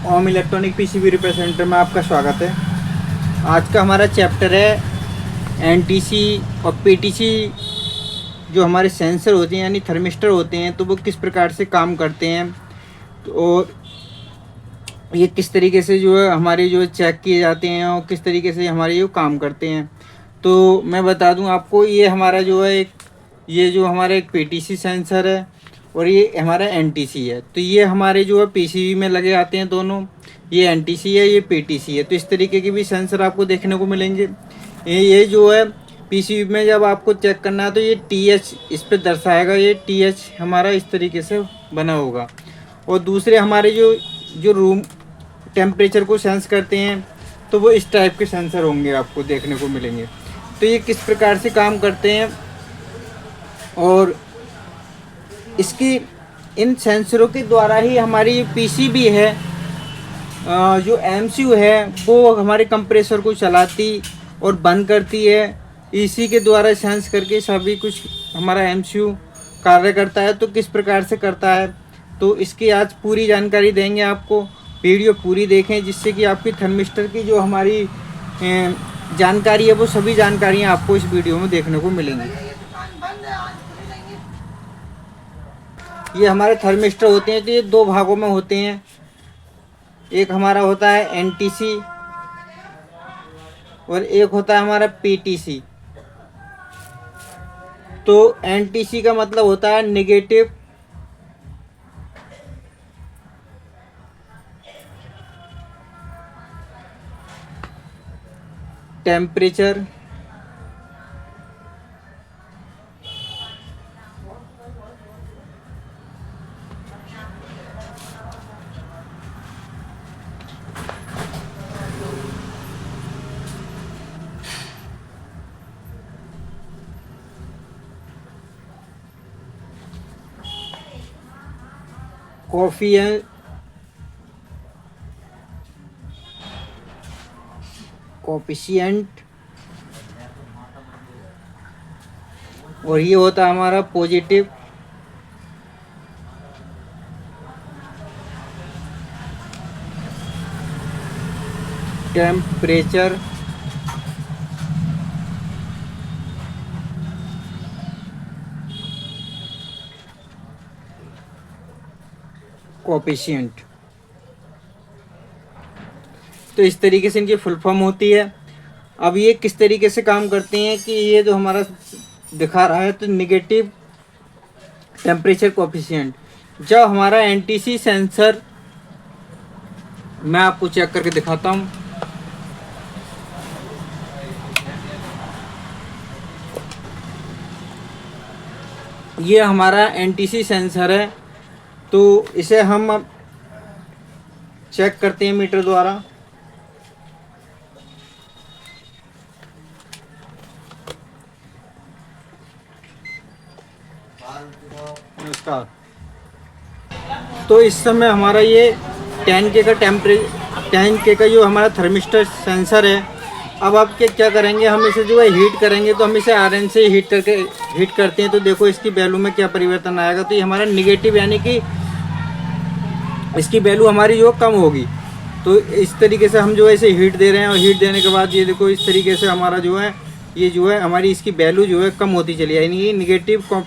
ओम electronic PCB repair centre में आपका स्वागत है। आज का हमारा चैप्टर है एनटीसी और पीटीसी। जो हमारे सेंसर होते हैं यानी थर्मिस्टर होते हैं, तो वो किस प्रकार से काम करते हैं, तो ये किस तरीके से जो है हमारे जो चेक किए जाते हैं और किस तरीके से हमारे जो काम करते हैं। तो मैं बता दूं आपको, ये हमारा जो है ये जो हमारा एक पीटीसी सेंसर है और ये हमारा एनटीसी है। तो ये हमारे जो है पीसीबी में लगे आते हैं दोनों। ये एनटीसी है, ये पीटीसी है। तो इस तरीके के भी सेंसर आपको देखने को मिलेंगे। ये जो है पीसीबी में जब आपको चेक करना है तो ये टीएच इस पर दर्शाएगा। ये टीएच हमारा इस तरीके से बना होगा। और दूसरे हमारे जो जो रूम टेम्परेचर को सेंस करते हैं, तो वो इस टाइप के सेंसर होंगे, आपको देखने को मिलेंगे। तो ये किस प्रकार से काम करते हैं और इसकी इन सेंसरों के द्वारा ही हमारी पीसीबी है, जो एमसीयू है, वो हमारे कंप्रेसर को चलाती और बंद करती है। इसी के द्वारा सेंस करके सभी कुछ हमारा एमसीयू कार्य करता है। तो किस प्रकार से करता है, तो इसकी आज पूरी जानकारी देंगे आपको। वीडियो पूरी देखें, जिससे कि आपकी थर्मिस्टर की जो हमारी जानकारी है, वो सभी जानकारियाँ आपको इस वीडियो में देखने को मिलेंगी। ये हमारे थर्मिस्टर होते हैं, तो ये दो भागों में होते हैं। एक हमारा होता है एनटीसी और एक होता है हमारा पीटीसी। तो एनटीसी का मतलब होता है नेगेटिव टेम्परेचर कोफिशिएंट, और ये होता है हमारा पॉजिटिव टेम्परेचर कोफिशिएंट। तो इस तरीके से इनकी फुल फॉर्म होती है। अब ये किस तरीके से काम करते हैं कि ये जो हमारा दिखा रहा है, तो नेगेटिव टेम्परेचर कोफिशिएंट। जब हमारा एनटीसी सेंसर, मैं आपको चेक करके दिखाता हूँ। ये हमारा एनटीसी सेंसर है, तो इसे हम अब चेक करते हैं मीटर द्वारा। नमस्कार। तो इस समय हमारा ये 10K का 10K का जो हमारा थर्मिस्टर सेंसर है। अब आप क्या करेंगे, हम इसे जो है हीट करेंगे। तो हम इसे आयरन से हीट करते हैं, तो देखो इसकी वैल्यू में क्या परिवर्तन आएगा। तो ये हमारा निगेटिव, यानी कि इसकी वैल्यू हमारी जो कम होगी। तो इस तरीके से हम जो है इसे हीट दे रहे हैं, और हीट देने के बाद ये देखो इस तरीके से हमारा जो है ये जो है हमारी इसकी वैल्यू जो है कम होती चली जाएगी। यानी कि निगेटिव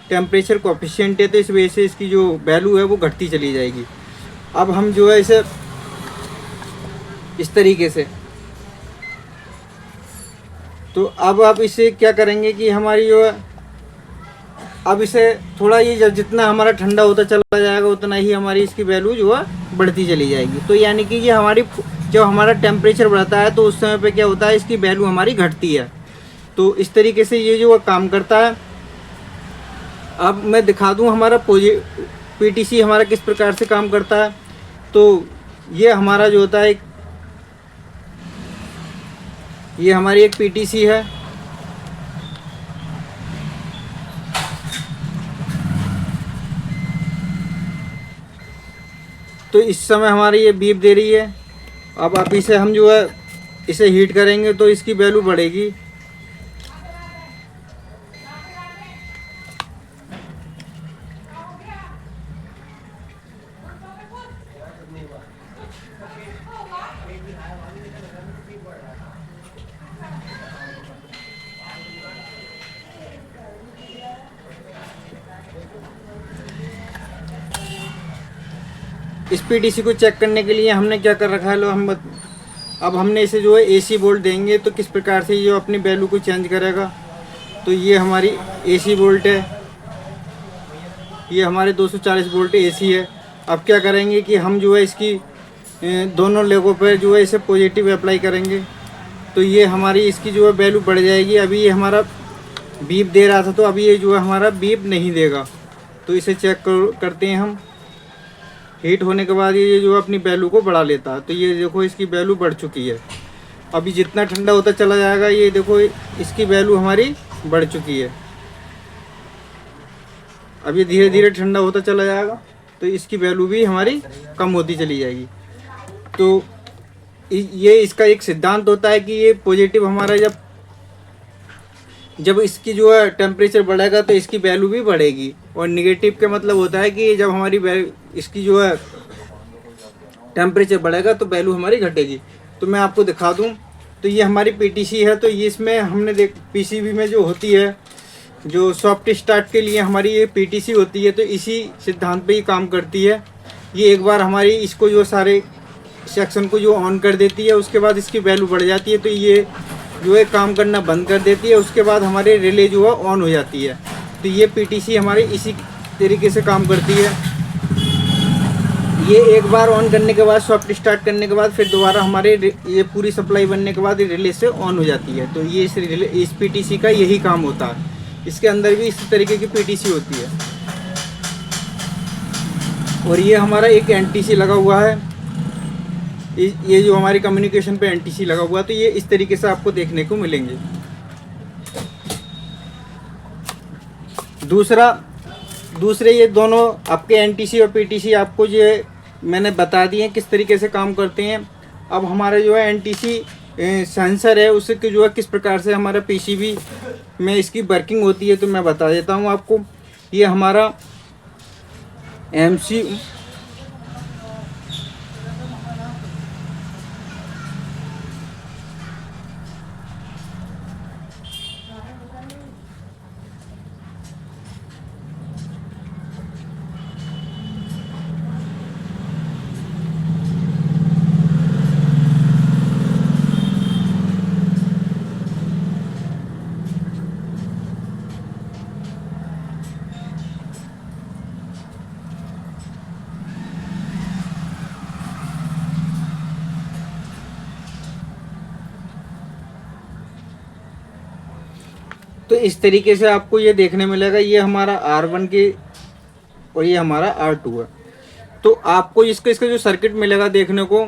टेम्परेचर कोफिशिएंट है, तो इस वजह से इसकी जो वैल्यू है वो घटती चली जाएगी। अब हम जो है इसे इस तरीके से, तो अब आप इसे क्या करेंगे कि हमारी जो है, अब इसे थोड़ा ये जितना हमारा ठंडा होता चला जाएगा, उतना ही हमारी इसकी वैल्यू जो है बढ़ती चली जाएगी। तो यानी कि ये हमारी जब हमारा टेम्परेचर बढ़ता है, तो उस समय पे क्या होता है, इसकी वैल्यू हमारी घटती है। तो इस तरीके से ये जो काम करता है। अब मैं दिखा दूं हमारा पीटीसी हमारा किस प्रकार से काम करता है। तो ये हमारा जो होता है, ये हमारी एक पीटीसी है। तो इस समय हमारी ये बीप दे रही है। अब आप इसे हम जो है इसे हीट करेंगे, तो इसकी वैल्यू बढ़ेगी। इस पीटीसी को चेक करने के लिए हमने क्या कर रखा है, लो अब हमने इसे जो है एसी वोल्ट देंगे तो किस प्रकार से ये जो अपनी वैल्यू को चेंज करेगा। तो ये हमारी एसी वोल्ट है, ये हमारे 240 वोल्ट एसी है। अब क्या करेंगे कि हम जो है इसकी दोनों लेगों पर जो है इसे पॉजिटिव अप्लाई करेंगे तो ये हमारी इसकी जो है वैल्यू बढ़ जाएगी। अभी ये हमारा बीप दे रहा था तो अभी ये जो है हमारा बीप नहीं देगा। तो इसे चेक करते हैं हम। हीट होने के बाद ये जो अपनी वैल्यू को बढ़ा लेता है। तो ये देखो इसकी वैल्यू बढ़ चुकी है। अभी जितना ठंडा होता चला जाएगा ये देखो इसकी वैल्यू हमारी बढ़ चुकी है। अब ये धीरे धीरे ठंडा होता चला जाएगा तो इसकी वैल्यू भी हमारी कम होती चली जाएगी। तो ये इसका एक सिद्धांत होता है कि ये पॉजिटिव हमारा जब इसकी जो है टेम्परेचर बढ़ेगा तो इसकी वैल्यू भी बढ़ेगी, और निगेटिव का मतलब होता है कि जब हमारी इसकी जो है टेम्परेचर बढ़ेगा तो वैल्यू हमारी घटेगी। तो मैं आपको दिखा दूं तो ये हमारी पीटीसी है। तो ये इसमें हमने पीसीबी में जो होती है जो सॉफ्ट स्टार्ट के लिए हमारी ये पीटीसी होती है तो इसी सिद्धांत पे ही काम करती है। ये एक बार हमारी इसको जो सारे सेक्शन को जो ऑन कर देती है उसके बाद इसकी वैल्यू बढ़ जाती है तो ये जो है काम करना बंद कर देती है। उसके बाद हमारे रिले जो है ऑन हो जाती है। तो ये पीटीसी हमारी इसी तरीके से काम करती है। ये एक बार ऑन करने के बाद सॉफ्ट स्टार्ट करने के बाद फिर दोबारा हमारे ये पूरी सप्लाई बनने के बाद ये रिले से ऑन हो जाती है। तो ये इस पीटीसी का यही काम होता है। इसके अंदर भी इसी तरीके की पीटीसी होती है। और ये हमारा एक एनटीसी लगा हुआ है। ये जो हमारी कम्युनिकेशन पे एनटीसी लगा हुआ है तो ये इस तरीके से आपको देखने को मिलेंगे। दूसरे ये दोनों आपके एनटीसी और पीटीसी आपको ये मैंने बता दिए किस तरीके से काम करते हैं। अब हमारा जो है एनटीसी सेंसर है उसके जो है किस प्रकार से हमारा पीसीबी में इसकी वर्किंग होती है तो मैं बता देता हूँ आपको। ये हमारा एमसी तो इस तरीके से आपको ये देखने मिलेगा। ये हमारा R1 की और ये हमारा R2 है। तो आपको इसका जो सर्किट मिलेगा देखने को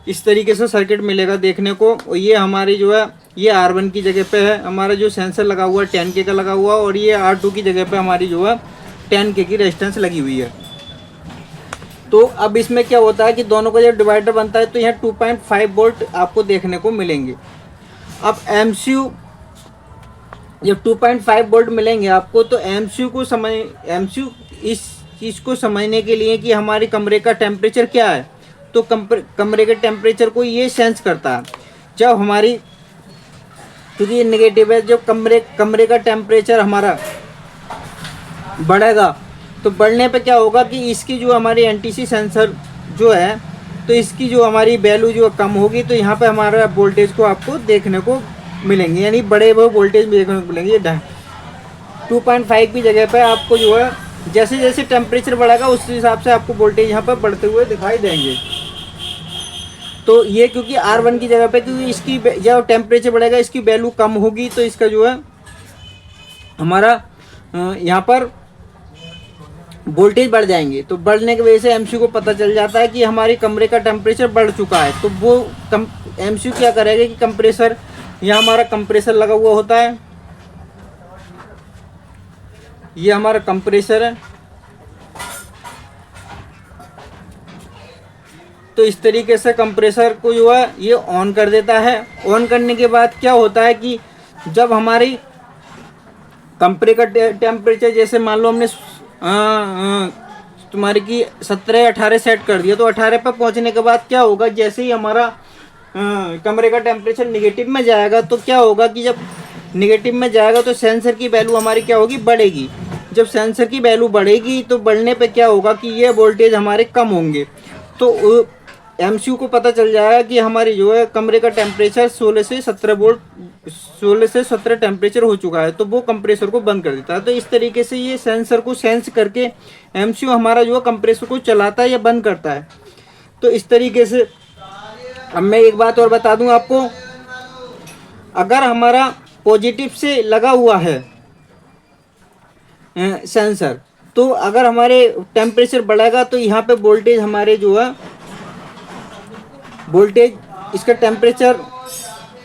इस तरीके से सर्किट मिलेगा देखने को। और ये हमारी जो है ये R1 की जगह पे है हमारा जो सेंसर लगा हुआ है 10K का लगा हुआ, और ये R2 की जगह पे हमारी जो है 10K की रेजिस्टेंस लगी हुई है। तो अब इसमें क्या होता है कि दोनों का जब डिवाइडर बनता है तो यहाँ 2.5 वोल्ट आपको देखने को मिलेंगे। अब एमसीयू जब 2.5 वोल्ट मिलेंगे आपको तो एमसीयू इस चीज़ को समझने के लिए कि हमारे कमरे का टेम्परेचर क्या है तो कमरे के टेम्परेचर को ये सेंस करता है। जब हमारी क्योंकि ये नेगेटिव है, जब कमरे का टेम्परेचर हमारा बढ़ेगा तो बढ़ने पे क्या होगा कि इसकी जो हमारी एनटीसी सेंसर जो है तो इसकी जो हमारी वैल्यू जो कम होगी तो यहाँ पे हमारा वोल्टेज को आपको देखने को मिलेंगे, यानी बड़े वो वोल्टेज देखने को मिलेंगे। 2.5 की जगह पे आपको जो है जैसे जैसे टेम्परेचर बढ़ेगा उस हिसाब से आपको वोल्टेज यहाँ पर बढ़ते हुए दिखाई देंगे। तो ये क्योंकि R1 की जगह पे क्योंकि इसकी जब टेम्परेचर बढ़ेगा इसकी वैल्यू कम होगी तो इसका जो है हमारा यहाँ पर वोल्टेज बढ़ जाएंगे। तो बढ़ने की वजह से एमसीयू को पता चल जाता है कि हमारे कमरे का टेम्परेचर बढ़ चुका है। तो वो एमसीयू क्या करेगा कि कंप्रेसर, यहाँ हमारा कंप्रेसर लगा हुआ होता है, ये हमारा कंप्रेसर है। तो इस तरीके से कंप्रेसर को जो है ये ऑन कर देता है। ऑन करने के बाद क्या होता है कि जब हमारी कमरे का टेम्परेचर जैसे मान लो हमने तुम्हारी की 17-18 सेट कर दिया, तो 18 पर पहुंचने के बाद क्या होगा, जैसे ही हमारा कमरे का टेम्परेचर निगेटिव में जाएगा तो क्या होगा कि जब निगेटिव में जाएगा तो सेंसर की वैल्यू हमारी क्या होगी, बढ़ेगी। जब सेंसर की वैल्यू बढ़ेगी तो बढ़ने पे क्या होगा कि ये वोल्टेज हमारे कम होंगे। तो एमसीयू को पता चल जाएगा कि हमारी जो है कमरे का टेम्परेचर 16 से 17 टेम्परेचर हो चुका है, तो वो कंप्रेसर को बंद कर देता है। तो इस तरीके से ये सेंसर को सेंस करके एमसीयू हमारा जो है कंप्रेसर को चलाता है या बंद करता है। तो इस तरीके से अब मैं एक बात और बता दूं आपको, अगर हमारा पॉजिटिव से लगा हुआ है सेंसर, तो अगर हमारे टेम्परेचर बढ़ेगा तो यहाँ पे वोल्टेज हमारे जो है वोल्टेज इसका टेम्परेचर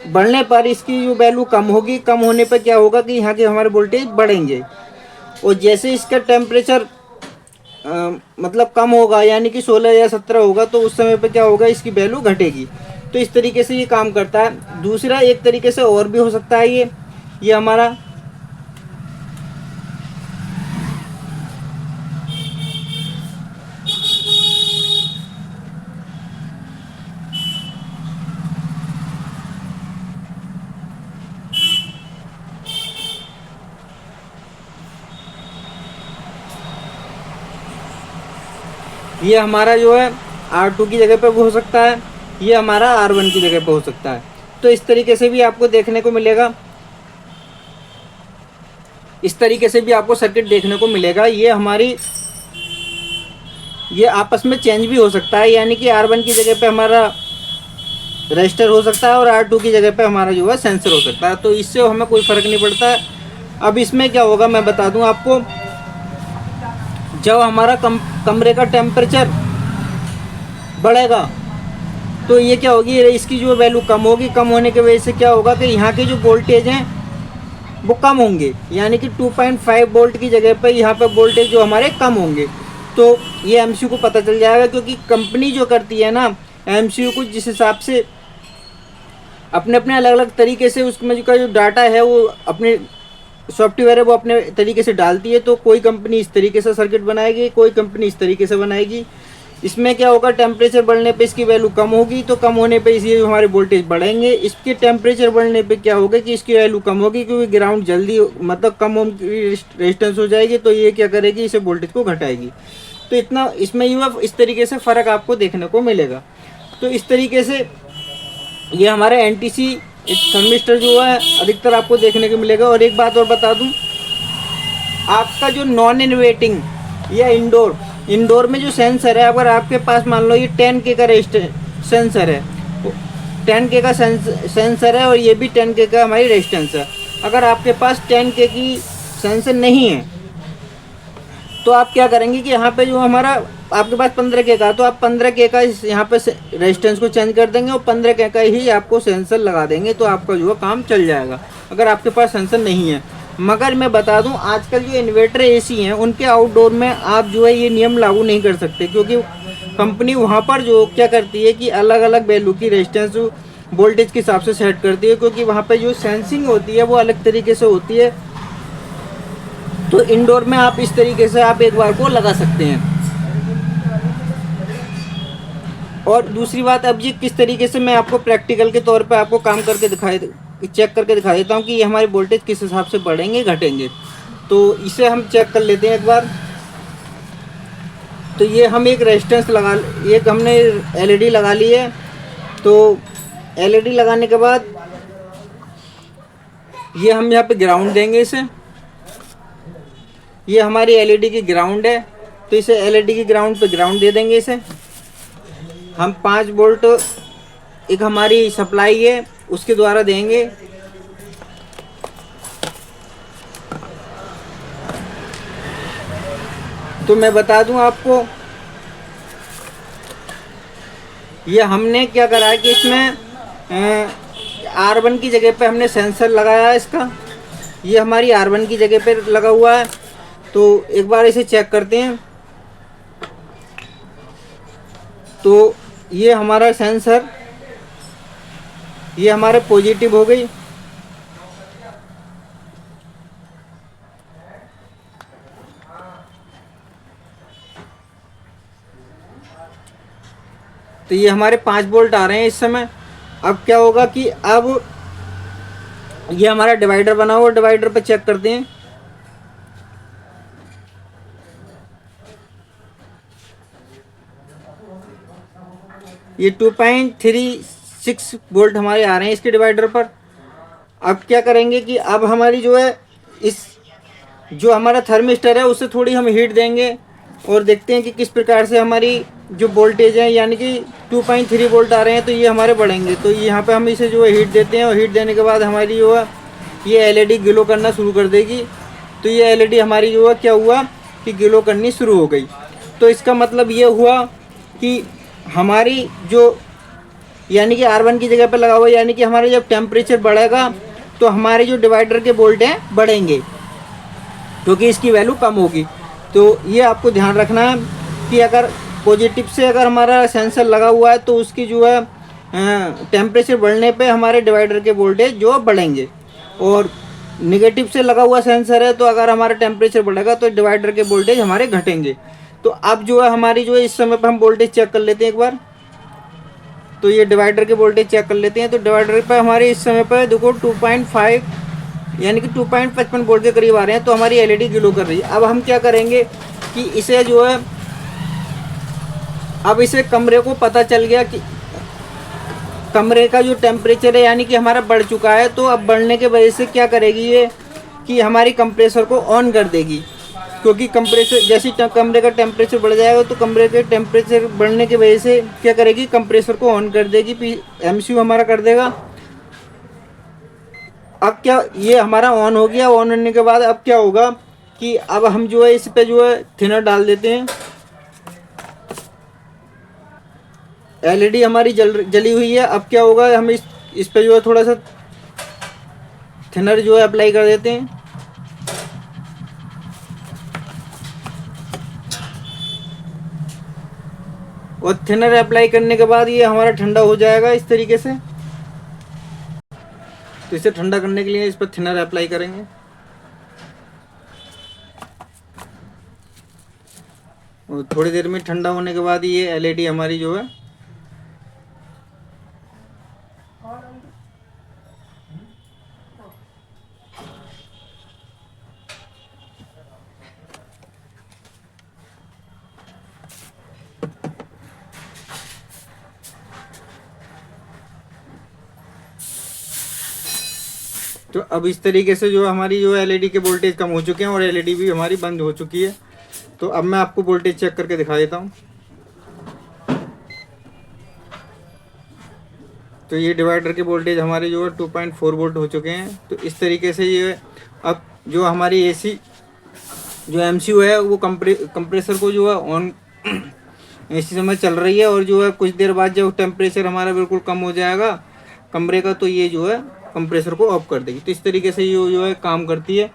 बढ़ने पर इसकी जो वैल्यू कम होगी, कम होने पर क्या होगा कि यहाँ के हमारे वोल्टेज बढ़ेंगे। और जैसे इसका टेम्परेचर मतलब कम होगा, यानी कि 16 या 17 होगा, तो उस समय पे क्या होगा, इसकी वैल्यू घटेगी। तो इस तरीके से ये काम करता है। दूसरा एक तरीके से और भी हो सकता है, ये हमारा ये हमारा जो है R2 की जगह पे हो सकता है, ये हमारा R1 की जगह पे हो सकता है। तो इस तरीके से भी आपको देखने को मिलेगा, इस तरीके से भी आपको सर्किट देखने को मिलेगा। ये आपस में चेंज भी हो सकता है, यानी कि R1 की जगह पे हमारा रजिस्टर हो सकता है और R2 की जगह पे हमारा जो है सेंसर हो सकता है। तो इससे हमें कोई फ़र्क नहीं पड़ता है। अब इसमें क्या होगा मैं बता दूं आपको, जब हमारा कमरे का टेम्परेचर बढ़ेगा तो ये क्या होगी, इसकी जो वैल्यू कम होगी। कम होने की वजह से क्या होगा कि यहाँ के जो वोल्टेज हैं वो कम होंगे, यानी कि 2.5 वोल्ट की जगह पर यहाँ पर वोल्टेज जो हमारे कम होंगे। तो ये एमसीयू को पता चल जाएगा, क्योंकि कंपनी जो करती है ना एमसीयू को जिस हिसाब से अपने अपने अलग अलग तरीके से उसमें जो डाटा है वो अपने सॉफ्टवेयर है वो अपने तरीके से डालती है। तो कोई कंपनी इस तरीके से सर्किट बनाएगी, कोई कंपनी इस तरीके से बनाएगी। इसमें क्या होगा, टेम्परेचर बढ़ने पे इसकी वैल्यू कम होगी, तो कम होने पे ये हमारे वोल्टेज बढ़ेंगे। इसके टेम्परेचर बढ़ने पे क्या होगा कि इसकी वैल्यू कम होगी, क्योंकि ग्राउंड जल्दी मतलब कम ओम की रेजिस्टेंस हो जाएगी, तो ये क्या करेगी, इसे वोल्टेज को घटाएगी। तो इतना इसमें इस तरीके से फ़र्क आपको देखने को मिलेगा। तो इस तरीके से ये हमारे एनटीसी थर्मिस्टर जो है अधिकतर आपको देखने को मिलेगा। और एक बात और बता दूं, आपका जो नॉन इन्वर्टिंग या इंडोर में जो सेंसर है, अगर आपके पास मान लो ये 10K का सेंसर है, 10K का सेंसर है और ये भी 10K का हमारी रेजिस्टेंस है। अगर आपके पास 10K की सेंसर नहीं है तो आप क्या करेंगे कि यहाँ पे जो हमारा आपके पास 15K का, तो आप 15K का यहाँ पे रेजिस्टेंस को चेंज कर देंगे और 15K का ही आपको सेंसर लगा देंगे, तो आपका जो है काम चल जाएगा, अगर आपके पास सेंसर नहीं है। मगर मैं बता दूं, आजकल जो इन्वर्टर एसी हैं उनके आउटडोर में आप जो है ये नियम लागू नहीं कर सकते, क्योंकि कंपनी वहाँ पर जो क्या करती है कि अलग अलग वैल्यू की रेजिस्टेंस वोल्टेज के हिसाब से सेट करती है, क्योंकि वहाँ पर जो सेंसिंग होती है वो अलग तरीके से होती है। तो इंडोर में आप इस तरीके से आप एक बार को लगा सकते हैं। और दूसरी बात, अब ये किस तरीके से मैं आपको प्रैक्टिकल के तौर पे आपको काम करके चेक करके दिखा देता हूँ कि ये हमारे वोल्टेज किस हिसाब से बढ़ेंगे घटेंगे। तो इसे हम चेक कर लेते हैं एक बार। तो ये हम एक रेजिस्टेंस एक हमने एलईडी लगा ली है। तो एलईडी लगाने के बाद ये हम यहाँ पे ग्राउंड देंगे इसे। ये हमारी एलईडी की ग्राउंड है, तो इसे एलईडी की ग्राउंड पे ग्राउंड दे देंगे। इसे हम 5 वोल्ट एक हमारी सप्लाई है उसके द्वारा देंगे। तो मैं बता दूं आपको, ये हमने क्या करा है कि इसमें R1 की जगह पे हमने सेंसर लगाया है इसका। ये हमारी R1 की जगह पे लगा हुआ है। तो एक बार इसे चेक करते हैं। तो ये हमारा सेंसर, ये हमारे पॉजिटिव हो गई। तो ये हमारे 5 वोल्ट आ रहे हैं इस समय। अब क्या होगा कि अब ये हमारा डिवाइडर बना हुआ, डिवाइडर पे चेक करते हैं। ये 2.36 वोल्ट हमारे आ रहे हैं इसके डिवाइडर पर। अब क्या करेंगे कि अब हमारी जो है इस जो हमारा थर्मिस्टर है उससे थोड़ी हम हीट देंगे और देखते हैं कि किस प्रकार से हमारी जो वोल्टेज है, यानी कि 2.3 वोल्ट आ रहे हैं तो ये हमारे बढ़ेंगे। तो यहाँ पे हम इसे जो है हीट देते हैं और हीट देने के बाद हमारी जो है ये एलईडी ग्लो करना शुरू कर देगी। तो ये एलईडी हमारी जो है क्या हुआ कि ग्लो करनी शुरू हो गई। तो इसका मतलब ये हुआ कि हमारी जो यानी कि R1 की जगह पे लगा हुआ, यानी कि हमारा जब टेम्परेचर बढ़ेगा तो हमारे जो डिवाइडर के वोल्ट हैं बढ़ेंगे, क्योंकि इसकी वैल्यू कम होगी। तो ये आपको ध्यान रखना है कि अगर पॉजिटिव से अगर हमारा सेंसर लगा हुआ है तो उसकी जो है टेम्परेचर बढ़ने पे हमारे डिवाइडर के वोल्टेज जो बढ़ेंगे, और निगेटिव से लगा हुआ सेंसर है तो अगर हमारा टेम्परेचर बढ़ेगा तो डिवाइडर के वोल्टेज हमारे घटेंगे। तो अब जो है हमारी जो है इस समय पर हम वोल्टेज चेक कर लेते हैं एक बार। तो ये डिवाइडर के वोल्टेज चेक कर लेते हैं। तो डिवाइडर पर हमारे इस समय पर देखो 2.5 यानी कि 2.55 वोल्ट के करीब आ रहे हैं। तो हमारी एलईडी ग्लो कर रही है। अब हम क्या करेंगे कि इसे जो है अब इसे कमरे को पता चल गया कि कमरे का जो टेम्परेचर है यानी कि हमारा बढ़ चुका है। तो अब बढ़ने के वजह से क्या करेगी ये कि हमारी कंप्रेसर को ऑन कर देगी, क्योंकि कंप्रेसर जैसे कमरे का टेम्परेचर बढ़ जाएगा तो कमरे के टेम्परेचर बढ़ने की वजह से क्या करेगी, कंप्रेसर को ऑन कर देगी, एमसीयू हमारा कर देगा। अब क्या ये हमारा ऑन हो गया। ऑन होने के बाद अब क्या होगा कि अब हम जो है इस पे जो है थिनर डाल देते हैं। एलईडी हमारी जली हुई है। अब क्या होगा, हम इस पे जो है थोड़ा सा थिनर जो है अप्लाई कर देते हैं। और थिनर अप्लाई करने के बाद ये हमारा ठंडा हो जाएगा इस तरीके से। तो इसे ठंडा करने के लिए इस पर थिनर अप्लाई करेंगे। और थोड़ी देर में ठंडा होने के बाद ये एलईडी हमारी जो है तो अब इस तरीके से जो हमारी जो एलईडी के वोल्टेज कम हो चुके हैं और एलईडी भी हमारी बंद हो चुकी है। तो अब मैं आपको वोल्टेज चेक करके दिखा देता हूँ। तो ये डिवाइडर के वोल्टेज हमारे जो है 2.4 वोल्ट हो चुके हैं। तो इस तरीके से ये अब जो हमारी एसी जो एमसीयू है वो कंप्रेसर को जो है ऑन इसी समय चल रही है, और जो है कुछ देर बाद जब टेम्परेचर हमारा बिल्कुल कम हो जाएगा कमरे का तो ये जो है कंप्रेसर को ऑफ कर देगी। तो इस तरीके से ये जो है काम करती है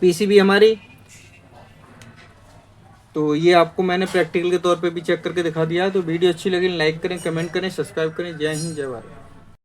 पीसीबी हमारी। तो ये आपको मैंने प्रैक्टिकल के तौर पे भी चेक करके दिखा दिया है। तो वीडियो अच्छी लगी लाइक करें, कमेंट करें, सब्सक्राइब करें। जय हिंद, जय भारत।